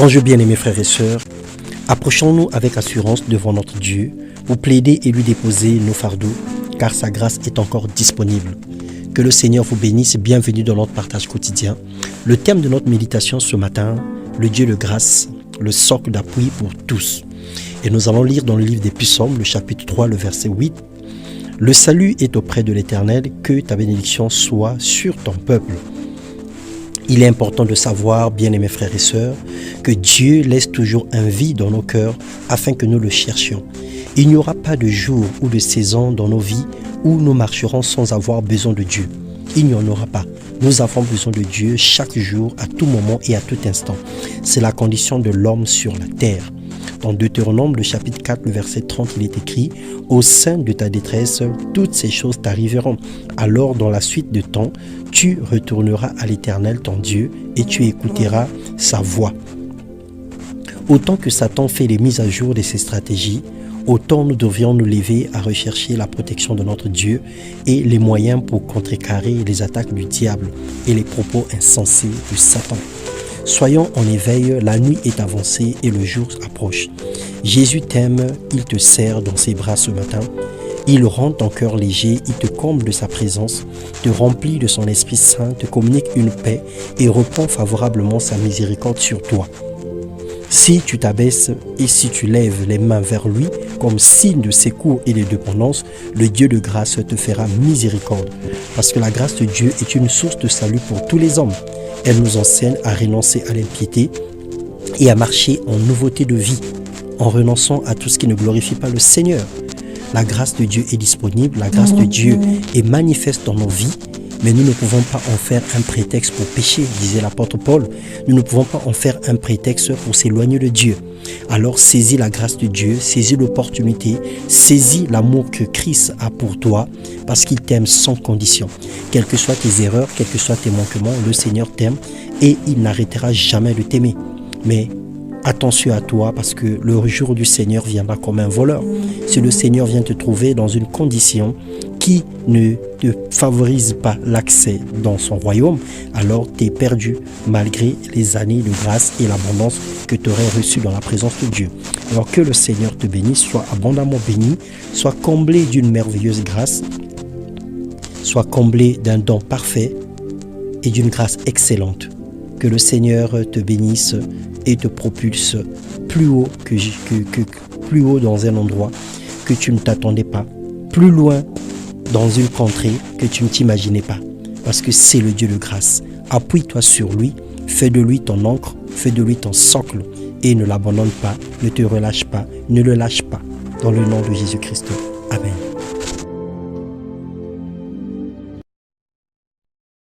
Bonjour bien-aimés frères et sœurs, approchons-nous avec assurance devant notre Dieu pour plaider et lui déposer nos fardeaux, car sa grâce est encore disponible. Que le Seigneur vous bénisse, bienvenue dans notre partage quotidien. Le thème de notre méditation ce matin, le Dieu de grâce, le socle d'appui pour tous. Et nous allons lire dans le livre des Psaumes, le chapitre 3, le verset 8. Le salut est auprès de l'Éternel, que ta bénédiction soit sur ton peuple. Il est important de savoir, bien-aimés frères et sœurs, que Dieu laisse toujours un vide dans nos cœurs afin que nous le cherchions. Il n'y aura pas de jour ou de saison dans nos vies où nous marcherons sans avoir besoin de Dieu. Il n'y en aura pas. Nous avons besoin de Dieu chaque jour, à tout moment et à tout instant. C'est la condition de l'homme sur la terre. Dans Deutéronome, le chapitre 4, le verset 30, il est écrit « Au sein de ta détresse, toutes ces choses t'arriveront. Alors, dans la suite de temps, tu retourneras à l'Éternel, ton Dieu, et tu écouteras sa voix. » Autant que Satan fait les mises à jour de ses stratégies, autant nous devions nous lever à rechercher la protection de notre Dieu et les moyens pour contrecarrer les attaques du diable et les propos insensés de Satan. Soyons en éveil, la nuit est avancée et le jour approche. Jésus t'aime, il te serre dans ses bras ce matin. Il rend ton cœur léger, il te comble de sa présence, te remplit de son Esprit Saint, te communique une paix et répand favorablement sa miséricorde sur toi. Si tu t'abaisses et si tu lèves les mains vers lui comme signe de secours et de dépendance, le Dieu de grâce te fera miséricorde. Parce que la grâce de Dieu est une source de salut pour tous les hommes. Elle nous enseigne à renoncer à l'impiété et à marcher en nouveauté de vie, en renonçant à tout ce qui ne glorifie pas le Seigneur. La grâce de Dieu est disponible, la grâce de Dieu est manifeste dans nos vies, mais nous ne pouvons pas en faire un prétexte pour pécher, disait l'apôtre Paul. Nous ne pouvons pas en faire un prétexte pour s'éloigner de Dieu. Alors saisis la grâce de Dieu, saisis l'opportunité, saisis l'amour que Christ a pour toi, parce qu'il t'aime sans condition. Quelles que soient tes erreurs, quels que soient tes manquements, le Seigneur t'aime et il n'arrêtera jamais de t'aimer. Mais attention à toi, parce que le jour du Seigneur viendra comme un voleur. Si le Seigneur vient te trouver dans une condition qui ne te favorise pas l'accès dans son royaume, alors tu es perdu malgré les années de grâce et l'abondance que tu aurais reçue dans la présence de Dieu. Alors que le Seigneur te bénisse, sois abondamment béni, sois comblé d'une merveilleuse grâce, sois comblé d'un don parfait et d'une grâce excellente. Que le Seigneur te bénisse et te propulse plus haut, plus haut dans un endroit que tu ne t'attendais pas, plus loin dans une contrée que tu ne t'imaginais pas, parce que c'est le Dieu de grâce. Appuie-toi sur lui, fais de lui ton ancre, fais de lui ton socle et ne l'abandonne pas, ne te relâche pas, ne le lâche pas. Dans le nom de Jésus-Christ. Amen.